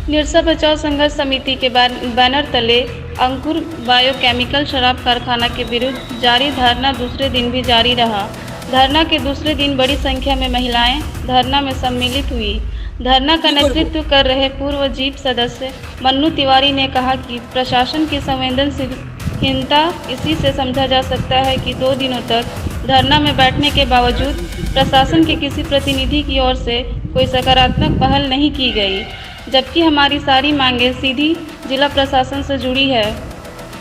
निरसा बचाओ संघर्ष समिति के बैनर तले अंकुर बायोकेमिकल शराब कारखाना के विरुद्ध जारी धरना दूसरे दिन भी जारी रहा। धरना के दूसरे दिन बड़ी संख्या में महिलाएं धरना में सम्मिलित हुई। धरना का नेतृत्व कर रहे पूर्व जीप सदस्य मन्नू तिवारी ने कहा कि प्रशासन की संवेदनशीलता इसी से समझा जा सकता है कि 2 दिनों तक धरना में बैठने के बावजूद प्रशासन के किसी प्रतिनिधि की ओर से कोई सकारात्मक पहल नहीं की गई, जबकि हमारी सारी मांगें सीधी जिला प्रशासन से जुड़ी है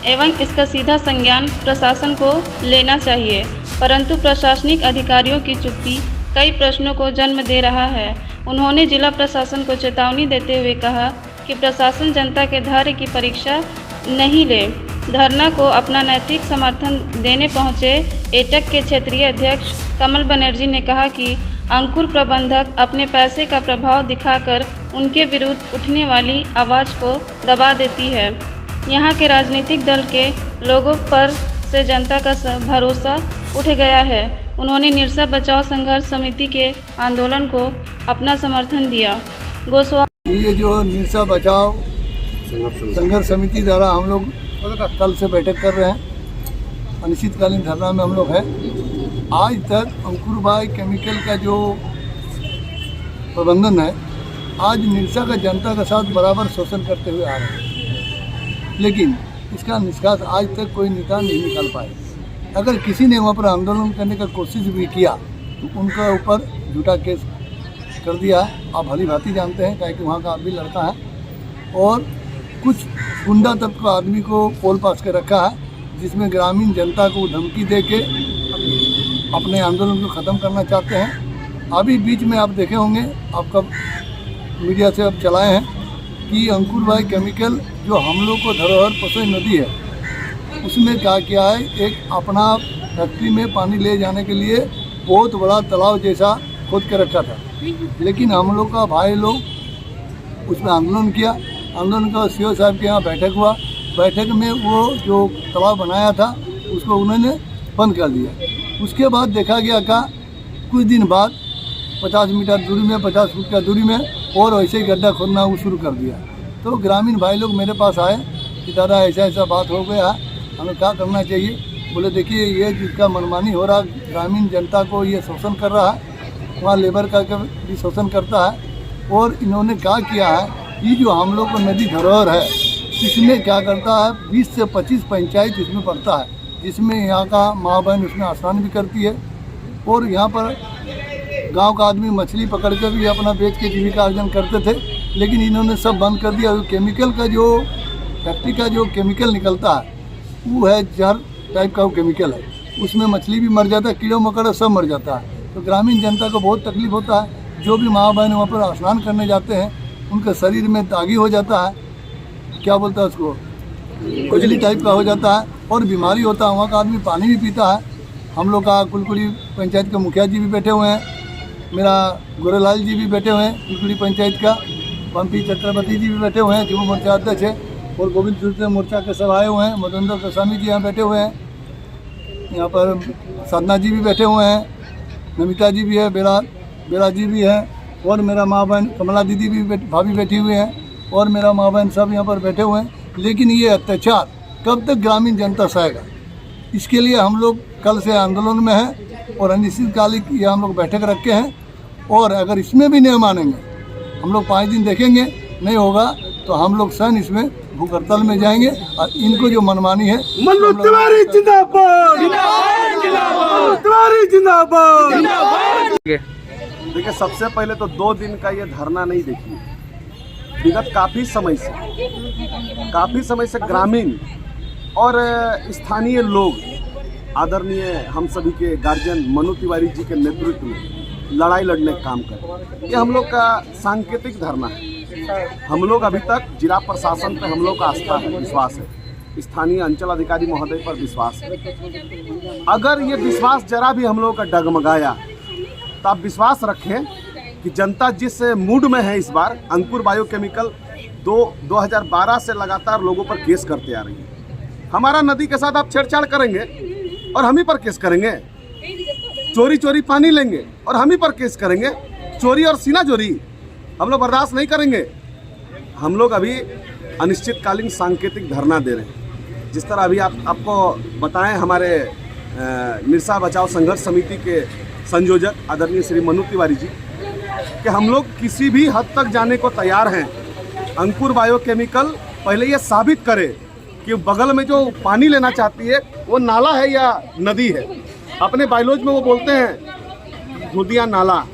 एवं इसका सीधा संज्ञान प्रशासन को लेना चाहिए। परंतु प्रशासनिक अधिकारियों की चुप्पी कई प्रश्नों को जन्म दे रहा है। उन्होंने जिला प्रशासन को चेतावनी देते हुए कहा कि प्रशासन जनता के धैर्य की परीक्षा नहीं ले। धरना को अपना नैतिक समर्थन देने पहुंचे एटक के क्षेत्रीय अध्यक्ष कमल बनर्जी ने कहा कि अंकुर प्रबंधक अपने पैसे का प्रभाव दिखाकर उनके विरुद्ध उठने वाली आवाज़ को दबा देती है। यहाँ के राजनीतिक दल के लोगों पर से जनता का भरोसा उठ गया है। उन्होंने निरसा बचाओ संघर्ष समिति के आंदोलन को अपना समर्थन दिया। ये जो निरसा बचाओ संघर्ष समिति द्वारा हम लोग कल से बैठक कर रहे हैं, अनिश्चितकालीन धरना में हम लोग हैं। आज तक अंकुर बायोकेमिकल का जो प्रबंधन है, आज निरसा का जनता के साथ बराबर शोषण करते हुए आ रहे हैं, लेकिन इसका निष्कर्ष आज तक कोई नेता नहीं निकाल पाए। अगर किसी ने वहाँ पर आंदोलन करने का कोशिश भी किया तो उनके ऊपर झूठा केस कर दिया। आप भली भांति जानते हैं, क्या कि वहाँ का आदमी लड़का है और कुछ गुंडा तत्व आदमी को पोल पास कर रखा है, जिसमें ग्रामीण जनता को धमकी दे के अपने आंदोलन को ख़त्म करना चाहते हैं। अभी बीच में आप देखे होंगे, आपका मीडिया से अब चलाए हैं कि अंकुर बायोकेमिकल जो हम लोग को धरोहर पसोई नदी है, उसमें क्या किया है, एक अपना फैक्ट्री में पानी ले जाने के लिए बहुत बड़ा तालाब जैसा खोद के रखा था। लेकिन हम लोग का भाई लोग उसमें आंदोलन किया। आंदोलन का सीओ साहब के यहाँ बैठक हुआ। बैठक में वो जो तालाब बनाया था उसको उन्होंने बंद कर दिया। उसके बाद देखा गया का कुछ दिन बाद 50 मीटर दूरी में, 50 फुट का दूरी में और वैसे ही गड्ढा खोदना वो शुरू कर दिया। तो ग्रामीण भाई लोग मेरे पास आए कि दादा ऐसा ऐसा बात हो गया, हमें क्या करना चाहिए। बोले देखिए, ये जिसका मनमानी हो रहा, ग्रामीण जनता को ये शोषण कर रहा है, वहाँ लेबर का भी शोषण करता है। और इन्होंने क्या किया है, ये जो हम लोग को नदी धरोहर है, इसमें क्या करता है, 20 से 25 पंचायत इसमें पड़ता है, जिसमें यहाँ का माँ बहन उसमें स्नान भी करती है। और यहाँ पर गांव का आदमी मछली पकड़ कर भी अपना बेच के जीविका अर्जन करते थे, लेकिन इन्होंने सब बंद कर दिया। केमिकल का जो फैक्ट्री का जो केमिकल निकलता है वो है जहर टाइप का वो केमिकल है, उसमें मछली भी मर जाता है, कीड़े मकोड़े सब मर जाता है। तो ग्रामीण जनता को बहुत तकलीफ होता है। जो भी माँ बहन वहाँ पर स्नान करने जाते हैं, उनके शरीर में दागी हो जाता है, क्या बोलता है उसको, खुजली टाइप का हो जाता है और बीमारी होता है। वहाँ का आदमी पानी भी पीता है। हम लोग का कुलकुड़ी पंचायत के मुखिया जी भी बैठे हुए हैं, मेरा गोरेलाल जी भी बैठे हुए हैं कुलकुड़ी पंचायत का, पंपी चक्रवर्ती जी भी बैठे हुए हैं जो मोर्चा अध्यक्ष है, और गोविंद सूत्र मोर्चा के सब आए हुए हैं। मधुंदर गोस्वामी जी यहाँ बैठे हुए हैं, यहाँ पर साधना जी भी बैठे हुए हैं, नमिता जी भी है, बेरा जी भी है, और मेरा माँ बहन कमला दीदी भी भाभी बैठी हुई हैं, और मेरा माँ बहन सब यहाँ पर बैठे हुए हैं। लेकिन ये अत्याचार कब तक ग्रामीण जनता सहेगा, इसके लिए हम लोग कल से आंदोलन में हैं और अनिश्चितकालिक ये हम लोग बैठक रखे हैं। और अगर इसमें भी नहीं मानेंगे, हम लोग 5 दिन देखेंगे, नहीं होगा तो हम लोग स्वयं इसमें भूख हड़ताल में जाएंगे। और इनको जो मनमानी है, मन्नू तिवारी जिंदाबाद, जिंदाबाद, तिवारी जिंदाबाद। देखिए, सबसे पहले तो 2 दिन का ये धरना नहीं देखिए, विगत काफ़ी समय से ग्रामीण और स्थानीय लोग, आदरणीय हम सभी के गार्जियन मन्नू तिवारी जी के नेतृत्व में लड़ाई लड़ने का काम कर, ये हम लोग का सांकेतिक धरना है। हम लोग अभी तक जिला प्रशासन पर हम लोग का आस्था है, विश्वास है, स्थानीय अंचल अधिकारी महोदय पर विश्वास है। अगर ये विश्वास जरा भी हम लोग का डगमगाया तो आप विश्वास रखें कि जनता जिस मूड में है इस बार, अंकुर बायोकेमिकल 2012 से लगातार लोगों पर केस करते आ रही है। हमारा नदी के साथ आप छेड़छाड़ करेंगे और हम ही पर केस करेंगे, चोरी पानी लेंगे और हम ही पर केस करेंगे, चोरी और सीना चोरी हम लोग बर्दाश्त नहीं करेंगे। हम लोग अभी अनिश्चितकालीन सांकेतिक धरना दे रहे हैं। जिस तरह अभी आपको बताएं, हमारे निरसा बचाओ संघर्ष समिति के संयोजक आदरणीय श्री मनु तिवारी जी कि हम लोग किसी भी हद तक जाने को तैयार हैं। अंकुर बायोकेमिकल पहले ये साबित करे कि बगल में जो पानी लेना चाहती है वो नाला है या नदी है। अपने बायोलॉजी में वो बोलते हैं खुदिया नाला,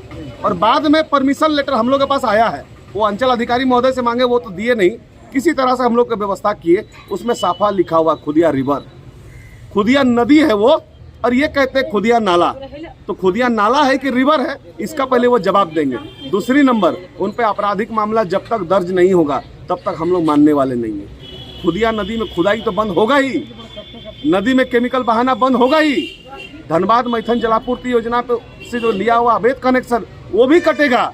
और बाद में परमिशन लेटर हम लोग के पास आया है। वो अंचल अधिकारी महोदय से मांगे, वो तो दिए नहीं, किसी तरह से हम लोग की व्यवस्था किए। उसमें साफा लिखा हुआ खुदिया रिवर, खुदिया नदी है वो, और ये कहते हैं खुदिया नाला। तो खुदिया नाला है कि रिवर है, इसका पहले वो जवाब देंगे। दूसरी नंबर, उन पे आपराधिक मामला जब तक दर्ज नहीं होगा तब तक हम लोग मानने वाले नहीं हैं। खुदिया नदी में खुदाई तो बंद होगा ही, नदी में केमिकल बहाना बंद होगा ही। धनबाद मैथन जलापूर्ति योजना पे से जो लिया हुआ अवैध कनेक्शन वो भी कटेगा।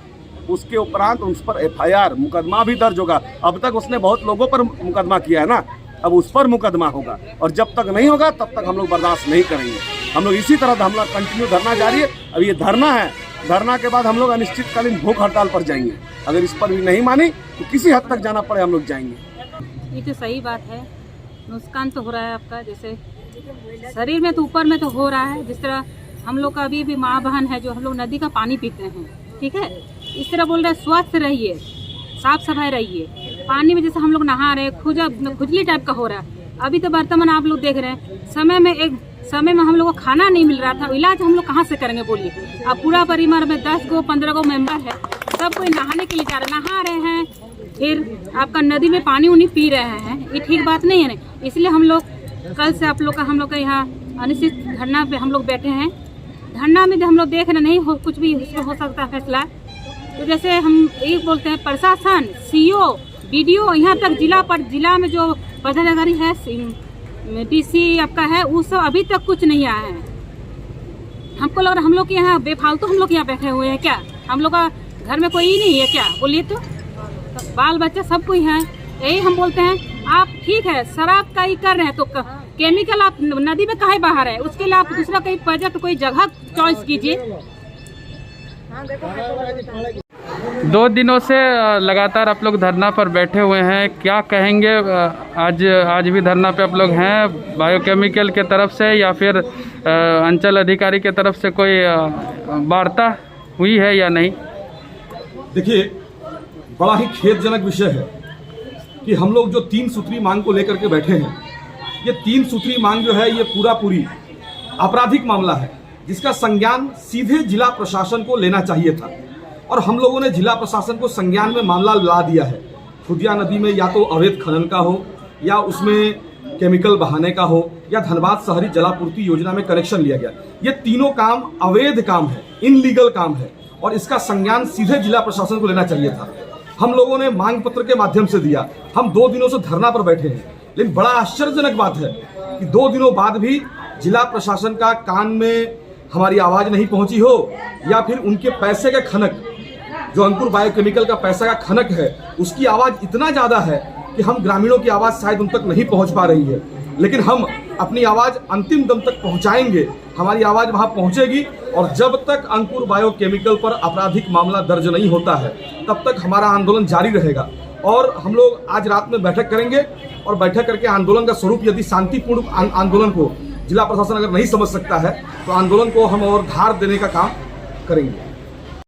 उसके उपरांत उस पर FIR मुकदमा भी दर्ज होगा। अब तक उसने बहुत लोगों पर मुकदमा किया है ना, अब उस पर मुकदमा होगा, और जब तक नहीं होगा तब तक हम लोग बर्दाश्त नहीं करेंगे। हम लोग इसी तरह हम लोग कंटिन्यू धरना जारी है। अब ये धरना है, धरना के बाद हम लोग अनिश्चितकालीन भूख हड़ताल पर जाएंगे। अगर इस पर भी नहीं मानी तो किसी हद तक जाना पड़े हम लोग जाएंगे। ये तो सही बात है, नुकसान तो हो रहा है आपका, जैसे शरीर में तो ऊपर में तो हो रहा है। जिस तरह हम लोग का अभी भी माँ बहन है जो हम लोग नदी का पानी पीते हैं, ठीक है, इस तरह बोल रहे हैं स्वस्थ रहिए, साफ सफाई रहिए। पानी में जैसे हम लोग नहा रहे हैं, खुजली टाइप का हो रहा है। अभी तो वर्तमान आप लोग देख रहे हैं, समय में हम लोग को खाना नहीं मिल रहा था, इलाज हम लोग कहाँ से करेंगे बोलिए। अब पूरा परिवार में 10 गो 15 गो मेंबर है, सब कोई नहाने के लिए जा रहे, नहा रहे हैं, फिर आपका नदी में पानी उनी पी रहे हैं। ये ठीक बात नहीं है ना। इसलिए हम लोग कल से हम लोग का यहाँ अनिश्चित धरना पे हम लोग बैठे हैं। धरना में हम लोग देख रहे नहीं हो, कुछ भी इसमें हो सकता है फैसला। तो जैसे हम ये बोलते हैं, प्रशासन, CO, BDO, यहाँ तक जिला में जो पदाधिकारी है, DC आपका है, वो सब अभी तक कुछ नहीं आया है। हमको लग रहा हम लोग यहाँ बेफालतू हम लोग यहाँ बैठे हुए हैं क्या? हम लोग का घर में कोई नहीं है क्या बोलिए? तो बाल बच्चा सब कोई है। यही हम बोलते हैं, आप ठीक है शराब का ही कर रहे हैं तो केमिकल आप नदी में काहे बहा रहे हैं? उसके लिए आप दूसरा कहीं प्रोजेक्ट कोई जगह चॉइस कीजिए। 2 दिनों से लगातार आप लोग धरना पर बैठे हुए हैं, क्या कहेंगे? आज भी धरना पे आप लोग हैं, बायोकेमिकल के तरफ से या फिर अंचल अधिकारी के तरफ से कोई वार्ता हुई है या नहीं? देखिए, बड़ा ही खेदजनक विषय है कि हम लोग जो 3 सूत्री मांग को लेकर के बैठे हैं, ये 3 सूत्री मांग जो है ये पूरी आपराधिक मामला है, जिसका संज्ञान सीधे जिला प्रशासन को लेना चाहिए था। और हम लोगों ने जिला प्रशासन को संज्ञान में मामला ला दिया है। खुदिया नदी में या तो अवैध खनन का हो, या उसमें केमिकल बहाने का हो, या धनबाद शहरी जलापूर्ति योजना में कनेक्शन लिया गया। ये तीनों काम अवैध काम है, इनलीगल काम है, और इसका संज्ञान सीधे जिला प्रशासन को लेना चाहिए था। हम लोगों ने मांग पत्र के माध्यम से दिया। हम 2 दिनों से धरना पर बैठे हैं, लेकिन बड़ा आश्चर्यजनक बात है कि 2 दिनों बाद भी जिला प्रशासन का कान में हमारी आवाज नहीं पहुंची हो, या फिर उनके पैसे का खनक, जो अंकुर बायोकेमिकल का पैसा का खनक है, उसकी आवाज इतना ज्यादा है कि हम ग्रामीणों की आवाज शायद उन तक नहीं पहुंच पा रही है। लेकिन हम अपनी आवाज अंतिम दम तक पहुंचाएंगे, हमारी आवाज वहां पहुंचेगी। और जब तक अंकुर बायोकेमिकल पर आपराधिक मामला दर्ज नहीं होता है, तब तक हमारा आंदोलन जारी रहेगा। और हम लोग आज रात में बैठक करेंगे, और बैठक करके आंदोलन का स्वरूप, यदि शांतिपूर्ण आंदोलन को जिला प्रशासन अगर नहीं समझ सकता है, तो आंदोलन को हम और धार देने का काम करेंगे।